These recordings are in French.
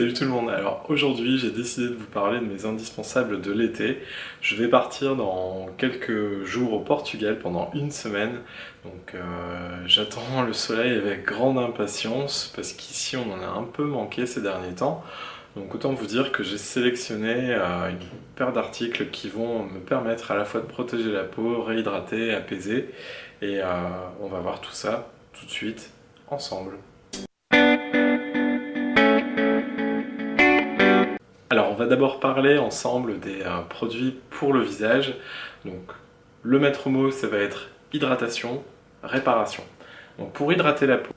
Salut tout le monde, alors aujourd'hui j'ai décidé de vous parler de mes indispensables de l'été. Je vais partir dans quelques jours au Portugal pendant une semaine, donc j'attends le soleil avec grande impatience parce qu'ici on en a un peu manqué ces derniers temps. Donc autant vous dire que j'ai sélectionné une paire d'articles qui vont me permettre à la fois de protéger la peau, réhydrater, apaiser et on va voir tout ça tout de suite ensemble. Alors on va d'abord parler ensemble des produits pour le visage. Donc le maître mot ça va être hydratation, réparation. Donc pour hydrater la peau,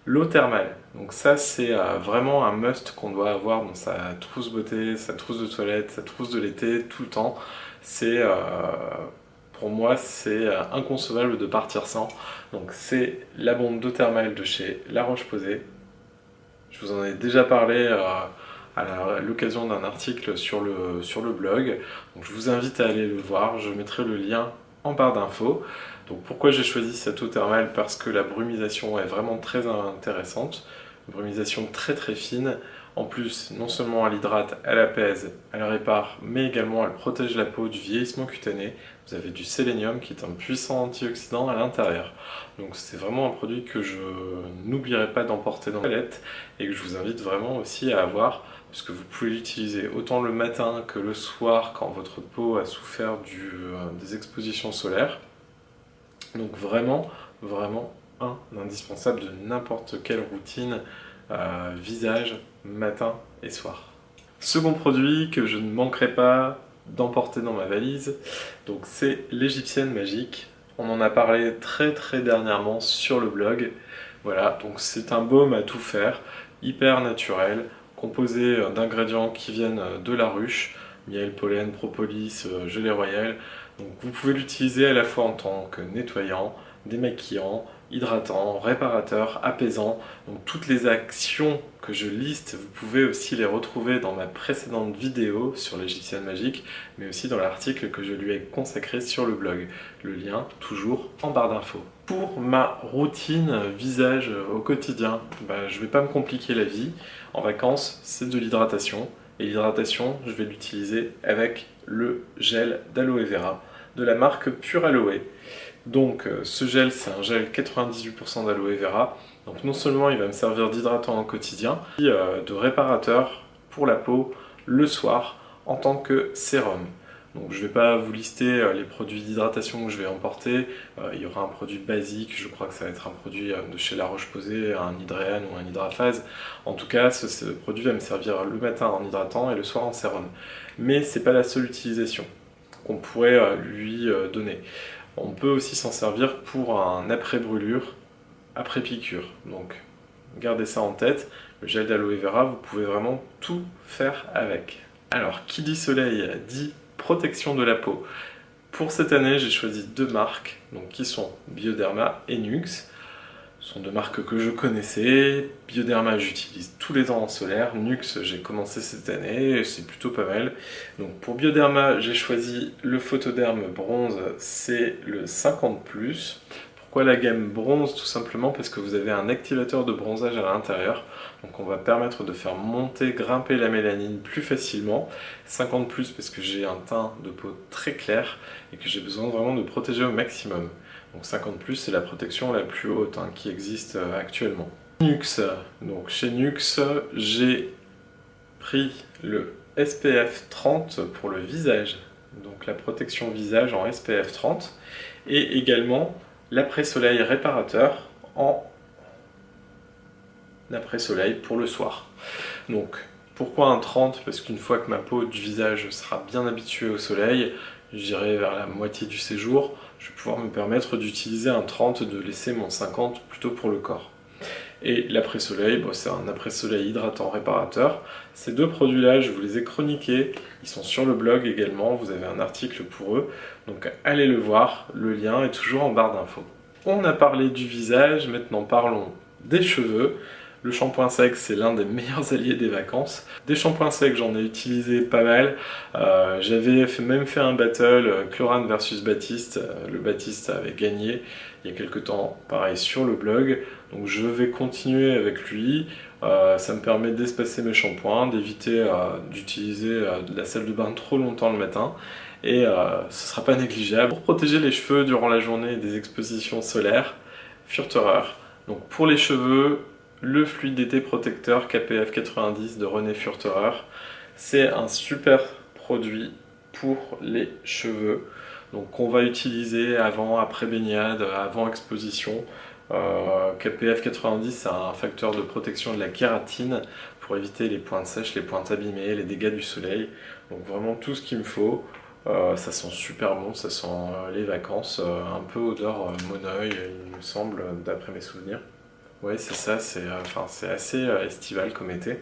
l'eau thermale. Donc ça c'est vraiment un must qu'on doit avoir dans sa trousse beauté, sa trousse de toilette, sa trousse de l'été, tout le temps. C'est pour moi c'est inconcevable de partir sans. Donc c'est la bombe d'eau thermale de chez La Roche-Posay. Je vous en ai déjà parlé à l'occasion d'un article sur le blog. Donc je vous invite à aller le voir, je mettrai le lien en barre d'infos. Donc pourquoi j'ai choisi cette eau thermale? Parce que la brumisation est vraiment très intéressante, une brumisation très très fine. En plus, non seulement elle hydrate, elle apaise, elle répare, mais également elle protège la peau du vieillissement cutané. Vous avez du sélénium qui est un puissant antioxydant à l'intérieur. Donc c'est vraiment un produit que je n'oublierai pas d'emporter dans la toilette et que je vous invite vraiment aussi à avoir, puisque vous pouvez l'utiliser autant le matin que le soir quand votre peau a souffert des expositions solaires. Donc vraiment, vraiment un indispensable de n'importe quelle routine visage, matin et soir. Second produit que je ne manquerai pas d'emporter dans ma valise, donc c'est l'Égyptienne Magique. On en a parlé très dernièrement sur le blog. Voilà, donc c'est un baume à tout faire, hyper naturel, composé d'ingrédients qui viennent de la ruche, miel, pollen, propolis, gelée royale. Donc vous pouvez l'utiliser à la fois en tant que nettoyant, démaquillant, hydratant, réparateur, apaisant. Donc toutes les actions que je liste, vous pouvez aussi les retrouver dans ma précédente vidéo sur l'Égyptienne Magique, mais aussi dans l'article que je lui ai consacré sur le blog. Le lien toujours en barre d'infos. Pour ma routine visage au quotidien, je ne vais pas me compliquer la vie. En vacances, c'est de l'hydratation. Et l'hydratation, je vais l'utiliser avec le gel d'aloe vera de la marque Pure Aloe. Donc ce gel, c'est un gel 98% d'aloe vera. Donc non seulement il va me servir d'hydratant au quotidien, mais de réparateur pour la peau le soir en tant que sérum. Donc je ne vais pas vous lister les produits d'hydratation que je vais emporter. Il y aura un produit basique, je crois que ça va être un produit de chez La Roche-Posay, un Hydréane ou un Hydraphase. En tout cas, ce produit va me servir le matin en hydratant et le soir en sérum. Mais ce n'est pas la seule utilisation qu'on pourrait lui donner. On peut aussi s'en servir pour un après-brûlure, après-piqûre. Donc gardez ça en tête. Le gel d'aloe vera, vous pouvez vraiment tout faire avec. Alors, qui dit soleil dit protection de la peau. Pour cette année, j'ai choisi deux marques, donc qui sont Bioderma et Nuxe. Ce sont deux marques que je connaissais. Bioderma, j'utilise tous les ans en solaire. Nuxe, j'ai commencé cette année, c'est plutôt pas mal. Donc pour Bioderma, j'ai choisi le Photoderm Bronze, c'est le 50+. Pourquoi la gamme bronze? Tout simplement parce que vous avez un activateur de bronzage à l'intérieur. Donc on va permettre de faire monter, grimper la mélanine plus facilement. 50+ parce que j'ai un teint de peau très clair et que j'ai besoin vraiment de protéger au maximum. Donc 50+, c'est la protection la plus haute qui existe actuellement. Nuxe, donc chez Nuxe, j'ai pris le SPF 30 pour le visage. Donc la protection visage en SPF 30 et également l'après-soleil réparateur en après-soleil pour le soir. Donc pourquoi un 30? Parce qu'une fois que ma peau du visage sera bien habituée au soleil, j'irai vers la moitié du séjour, je vais pouvoir me permettre d'utiliser un 30, de laisser mon 50 plutôt pour le corps. Et l'après-soleil, c'est un après-soleil hydratant réparateur. Ces deux produits-là, je vous les ai chroniqués, ils sont sur le blog également, vous avez un article pour eux, donc allez le voir, le lien est toujours en barre d'infos. On a parlé du visage, maintenant parlons des cheveux. Le shampoing sec, c'est l'un des meilleurs alliés des vacances. Des shampoings secs, j'en ai utilisé pas mal. J'avais même fait un battle Chlorane versus Baptiste. Le Baptiste avait gagné il y a quelques temps, pareil, sur le blog. Donc je vais continuer avec lui. Ça me permet d'espacer mes shampoings, d'éviter d'utiliser la salle de bain trop longtemps le matin. Et ce ne sera pas négligeable. Pour protéger les cheveux durant la journée des expositions solaires, Furterer. Donc pour les cheveux, le fluide d'été protecteur KPF 90 de René Furterer. C'est un super produit pour les cheveux. Donc qu'on va utiliser avant, après baignade, avant exposition. KPF 90, c'est un facteur de protection de la kératine pour éviter les pointes sèches, les pointes abîmées, les dégâts du soleil. Donc vraiment tout ce qu'il me faut. Ça sent super bon, ça sent les vacances, un peu odeur Moneuil, il me semble, d'après mes souvenirs. Ouais, c'est ça, c'est assez estival comme été.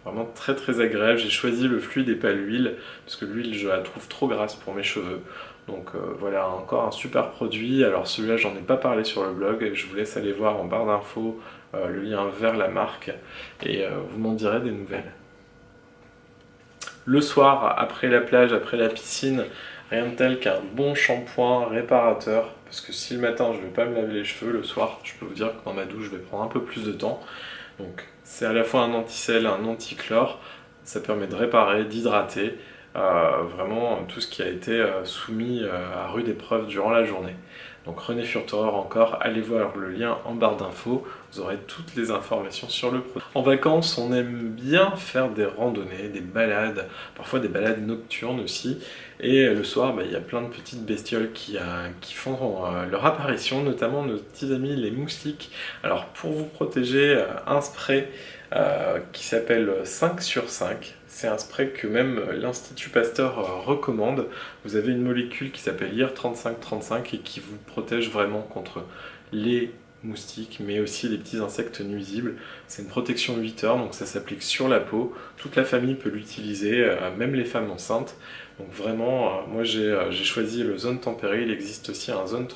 Vraiment très très agréable. J'ai choisi le fluide et pas l'huile, parce que l'huile je la trouve trop grasse pour mes cheveux. Donc voilà, encore un super produit. Alors celui-là, j'en ai pas parlé sur le blog, je vous laisse aller voir en barre d'infos le lien vers la marque et vous m'en direz des nouvelles. Le soir, après la plage, après la piscine, rien de tel qu'un bon shampoing réparateur. Parce que si le matin je ne vais pas me laver les cheveux, le soir, je peux vous dire que dans ma douche, je vais prendre un peu plus de temps. Donc c'est à la fois un anti-sel, un anti-chlore. Ça permet de réparer, d'hydrater. Vraiment tout ce qui a été soumis à rude épreuve durant la journée. Donc René Furterer encore, allez voir le lien en barre d'infos, vous aurez toutes les informations sur le produit. En vacances, on aime bien faire des randonnées, des balades, parfois des balades nocturnes aussi. Et le soir, il y a plein de petites bestioles qui font leur apparition, notamment nos petits amis les moustiques. Alors pour vous protéger, un spray qui s'appelle 5 sur 5. C'est un spray que même l'Institut Pasteur recommande. Vous avez une molécule qui s'appelle IR3535 et qui vous protège vraiment contre les moustiques, mais aussi les petits insectes nuisibles. C'est une protection de 8 heures, donc ça s'applique sur la peau. Toute la famille peut l'utiliser, même les femmes enceintes. Donc vraiment, moi j'ai choisi le zone tempérée. Il existe aussi un zone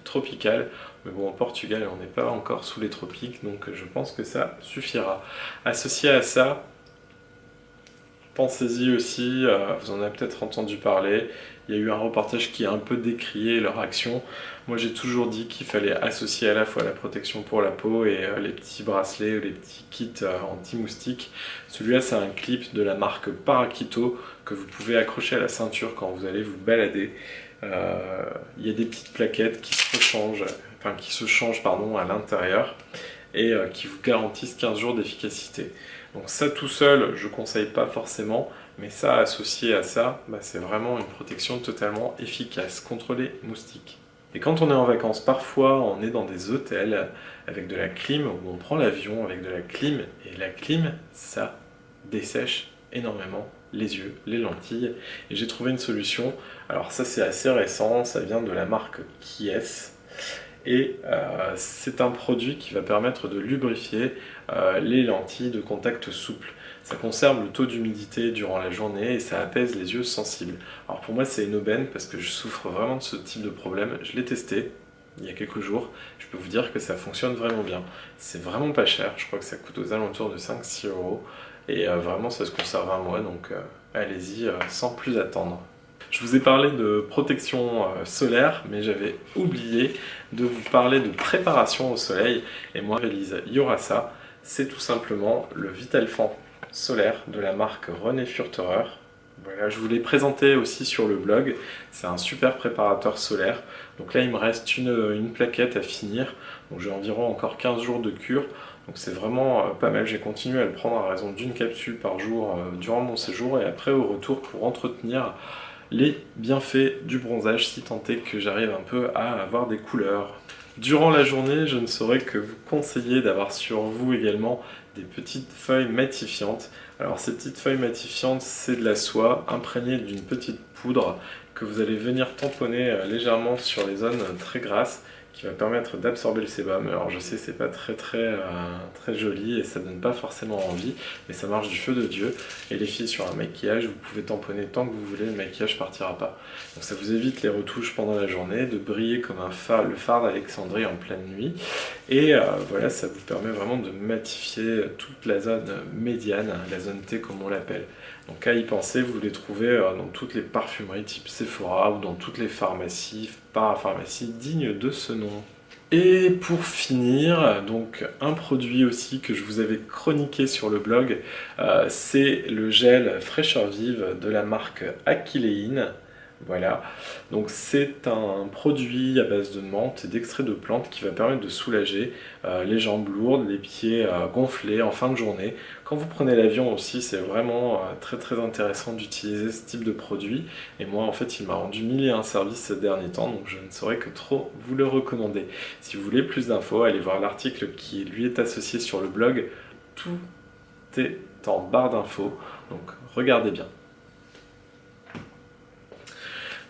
tropicale. Mais bon, en Portugal, on n'est pas encore sous les tropiques, donc je pense que ça suffira. Associé à ça, pensez-y aussi, vous en avez peut-être entendu parler, il y a eu un reportage qui a un peu décrié leur action. Moi j'ai toujours dit qu'il fallait associer à la fois la protection pour la peau et les petits bracelets ou les petits kits anti-moustiques. Celui-là c'est un clip de la marque Paraquito que vous pouvez accrocher à la ceinture quand vous allez vous balader. Il y a des petites plaquettes qui se changent à l'intérieur et qui vous garantissent 15 jours d'efficacité. Donc ça tout seul, je ne conseille pas forcément, mais ça associé à ça, c'est vraiment une protection totalement efficace contre les moustiques. Et quand on est en vacances, parfois on est dans des hôtels avec de la clim, ou on prend l'avion avec de la clim, et la clim, ça dessèche énormément les yeux, les lentilles, et j'ai trouvé une solution. Alors ça c'est assez récent, ça vient de la marque Kies, et c'est un produit qui va permettre de lubrifier les lentilles de contact souple. Ça conserve le taux d'humidité durant la journée et ça apaise les yeux sensibles. Alors pour moi c'est une aubaine parce que je souffre vraiment de ce type de problème. Je l'ai testé il y a quelques jours, je peux vous dire que ça fonctionne vraiment bien. C'est vraiment pas cher, je crois que ça coûte aux alentours de 5-6 € et vraiment ça se conserve un mois, donc allez-y sans plus attendre. Je vous ai parlé de protection solaire, mais j'avais oublié de vous parler de préparation au soleil. Et moi, je réalise Yorasa, c'est tout simplement le Vitalfan solaire de la marque René Furterer. Voilà, je vous l'ai présenté aussi sur le blog. C'est un super préparateur solaire. Donc là, il me reste une plaquette à finir. Donc j'ai environ encore 15 jours de cure. Donc c'est vraiment pas mal. J'ai continué à le prendre à raison d'une capsule par jour durant mon séjour et après au retour pour entretenir les bienfaits du bronzage, si tant est que j'arrive un peu à avoir des couleurs. Durant la journée, je ne saurais que vous conseiller d'avoir sur vous également des petites feuilles matifiantes. Alors ces petites feuilles matifiantes, c'est de la soie imprégnée d'une petite poudre que vous allez venir tamponner légèrement sur les zones très grasses qui va permettre d'absorber le sébum. Alors je sais, c'est pas très joli et ça donne pas forcément envie, mais ça marche du feu de Dieu. Et les filles, sur un maquillage, vous pouvez tamponner tant que vous voulez, le maquillage partira pas. Donc ça vous évite les retouches pendant la journée, de briller comme le phare d'Alexandrie en pleine nuit. Et voilà, ça vous permet vraiment de matifier toute la zone médiane, la zone T comme on l'appelle. Donc à y penser, vous les trouvez dans toutes les parfumeries type Sephora ou dans toutes les pharmacies, parapharmacies dignes de ce nom. Et pour finir, donc un produit aussi que je vous avais chroniqué sur le blog, c'est le gel fraîcheur vive de la marque Aquileine. Voilà, donc c'est un produit à base de menthe et d'extrait de plantes qui va permettre de soulager les jambes lourdes, les pieds gonflés en fin de journée. Quand vous prenez l'avion aussi, c'est vraiment très intéressant d'utiliser ce type de produit. Et moi, en fait, il m'a rendu 1001 services ces derniers temps, donc je ne saurais que trop vous le recommander. Si vous voulez plus d'infos, allez voir l'article qui lui est associé sur le blog. Tout est en barre d'infos, donc regardez bien.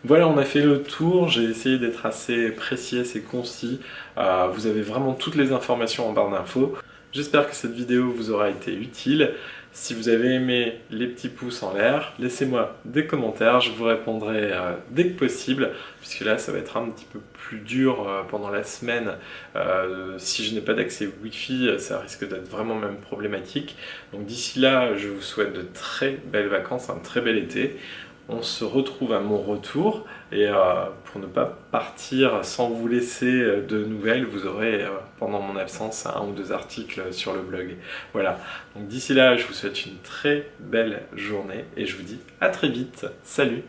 Voilà, on a fait le tour, j'ai essayé d'être assez précis, assez concis. Vous avez vraiment toutes les informations en barre d'infos. J'espère que cette vidéo vous aura été utile. Si vous avez aimé, les petits pouces en l'air, laissez-moi des commentaires, je vous répondrai dès que possible, puisque là ça va être un petit peu plus dur pendant la semaine. Si je n'ai pas d'accès Wi-Fi, ça risque d'être vraiment même problématique. Donc d'ici là, je vous souhaite de très belles vacances, un très bel été. On se retrouve à mon retour et pour ne pas partir sans vous laisser de nouvelles, vous aurez pendant mon absence 1 ou 2 articles sur le blog. Voilà, donc d'ici là, je vous souhaite une très belle journée et je vous dis à très vite. Salut!